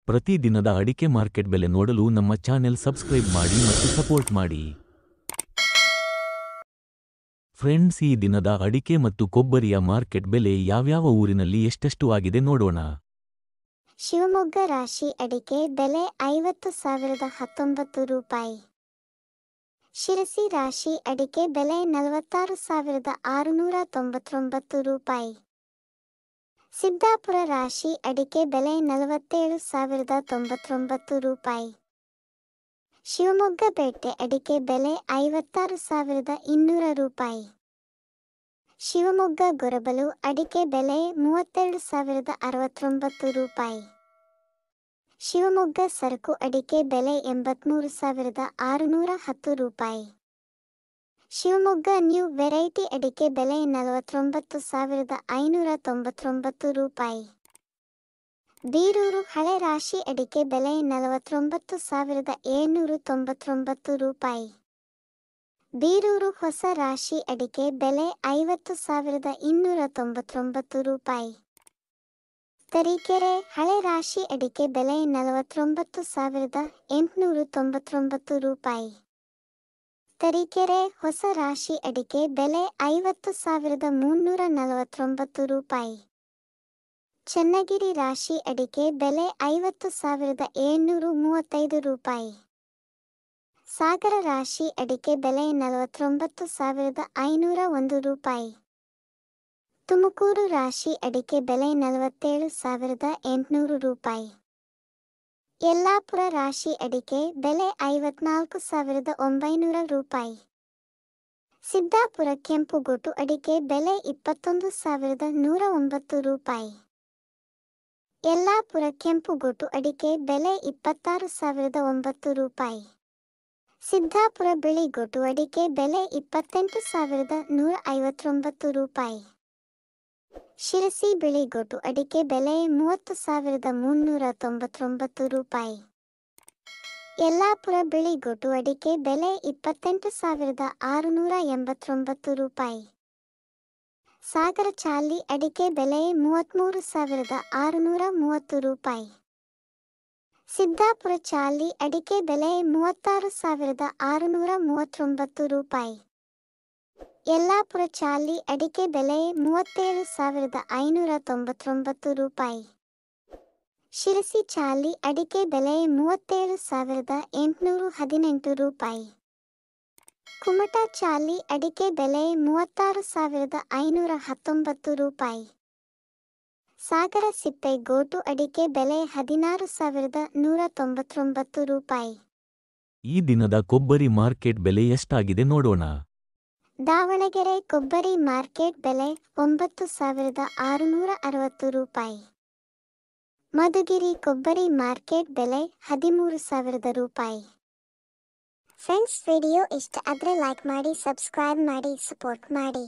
ಪ್ರತಿದಿನದ ಅಡಿಕೆ ಮಾರ್ಕೆಟ್ ಬೆಲೆ ನೋಡಲು ನಮ್ಮ ಚಾನೆಲ್ ಸಬ್ಸ್ಕ್ರೈಬ್ ಮಾಡಿ ಮತ್ತು ಸಪೋರ್ಟ್ ಮಾಡಿ. ಫ್ರೆಂಡ್ಸ್, ಈ ದಿನದ ಅಡಿಕೆ ಮತ್ತು ಕೊಬ್ಬರಿಯ ಮಾರ್ಕೆಟ್ ಬೆಲೆ ಯಾವ್ಯಾವ ಊರಿನಲ್ಲಿ ಎಷ್ಟೆಷ್ಟು ಆಗಿದೆ ನೋಡೋಣ. ಶಿವಮೊಗ್ಗ ರಾಶಿ ಅಡಿಕೆ ಬೆಲೆ 50,019 ರೂಪಾಯಿ. ಶಿರಸಿ ರಾಶಿ ಅಡಿಕೆ ಬೆಲೆ 46,699 ರೂಪಾಯಿ. ಸಿದ್ದಾಪುರ ರಾಶಿ ಅಡಿಕೆ ಬೆಲೆ 47,099 ರೂಪಾಯಿ. ಶಿವಮೊಗ್ಗ ಪೇಟೆ ಅಡಿಕೆ ಬೆಲೆ 56,200 ರೂಪಾಯಿ. ಶಿವಮೊಗ್ಗ ಗೊರಬಲು ಅಡಿಕೆ ಬೆಲೆ 32,069 ರೂಪಾಯಿ. ಶಿವಮೊಗ್ಗ ಸರಕು ಅಡಿಕೆ ಬೆಲೆ 83,610 ರೂಪಾಯಿ. ಶಿವಮೊಗ್ಗ ನ್ಯೂ ವೆರೈಟಿ ಅಡಿಕೆ ಬೆಲೆ 49,599 ರೂಪಾಯಿ. ಬೀರೂರು ಹಳೆ ರಾಶಿ ಅಡಿಕೆ ಬೆಲೆ 49,799 ರೂಪಾಯಿ. ಬೀರೂರು ಹೊಸ ರಾಶಿ ಅಡಿಕೆ ಬೆಲೆ 50,299 ರೂಪಾಯಿ. ತರೀಕೆರೆ ಹಳೆ ರಾಶಿ ಅಡಿಕೆ ಬೆಲೆ 49,899 ರೂಪಾಯಿ. ತರೀಕೆರೆ ಹೊಸ ರಾಶಿ ಅಡಿಕೆ ಬೆಲೆ 50,349 ರೂಪಾಯಿ. ಚನ್ನಗಿರಿ ರಾಶಿ ಅಡಿಕೆ ಬೆಲೆ 50,735 ರೂಪಾಯಿ. ಸಾಗರ ರಾಶಿ ಅಡಿಕೆ ಬೆಲೆ 49,501 ರೂಪಾಯಿ. ತುಮಕೂರು ರಾಶಿ ಅಡಿಕೆ ಬೆಲೆ 47,800 ರೂಪಾಯಿ. ಯಲ್ಲಾಪುರ ರಾಶಿ ಅಡಿಕೆ ಬೆಲೆ 54,900 ರೂಪಾಯಿ. ಸಿದ್ದಾಪುರ ಕೆಂಪುಗೋಟು ಅಡಿಕೆ ಬೆಲೆ 21,109 ರೂಪಾಯಿ. ಯಲ್ಲಾಪುರ ಕೆಂಪುಗೋಟು ಅಡಿಕೆ ಬೆಲೆ 26,009 ರೂಪಾಯಿ. ಸಿದ್ದಾಪುರ ಬಿಳಿಗೋಟು ಅಡಿಕೆ ಬೆಲೆ 28,159 ರೂಪಾಯಿ. ಶಿರಸಿ ಬಿಳಿಗೋಟು ಅಡಿಕೆ ಬೆಲೆ 30,399 ರೂಪಾಯಿ. ಯಲ್ಲಾಪುರ ಬಿಳಿಗೋಟು ಅಡಿಕೆ ಬೆಲೆ 28,689 ರೂಪಾಯಿ. ಸಾಗರ ಚಾಲಿ ಅಡಿಕೆ ಬೆಲೆ 33,630 ರೂಪಾಯಿ. ಸಿದ್ದಾಪುರ ಚಾಲಿ ಅಡಿಕೆ ಬೆಲೆ 36,639 ರೂಪಾಯಿ. ಯಲ್ಲಾಪುರ ಚಾಲಿ ಅಡಿಕೆ ಬೆಲೆ 37,599 ರೂಪಾಯಿ. ಶಿರಸಿ ಚಾಲಿ ಅಡಿಕೆ ಬೆಲೆ 37,818 ರೂಪಾಯಿ. ಕುಮಟಾ ಚಾಲಿ ಅಡಿಕೆ ಬೆಲೆ 36,519 ರೂಪಾಯಿ. ಸಾಗರ ಸಿಪ್ಪೆ ಗೋಟು ಅಡಿಕೆ ಬೆಲೆ 16,199 ರೂಪಾಯಿ. ಈ ದಿನದ ಕೊಬ್ಬರಿ ಮಾರ್ಕೆಟ್ ಬೆಲೆ ಎಷ್ಟಾಗಿದೆ ನೋಡೋಣ. ದಾವಣಗೆರೆ ಕೊಬ್ಬರಿ ಮಾರ್ಕೆಟ್ ಬೆಲೆ 9,660 ರೂಪಾಯಿ. ಮಧುಗಿರಿ ಕೊಬ್ಬರಿ ಮಾರ್ಕೆಟ್ ಬೆಲೆ 13,000 ರೂಪಾಯಿ. ಫ್ರೆಂಡ್ಸ್, ವಿಡಿಯೋ ಇಷ್ಟ ಆದರೆ ಲೈಕ್ ಮಾಡಿ, ಸಬ್ಸ್ಕ್ರೈಬ್ ಮಾಡಿ, ಸಪೋರ್ಟ್ ಮಾಡಿ.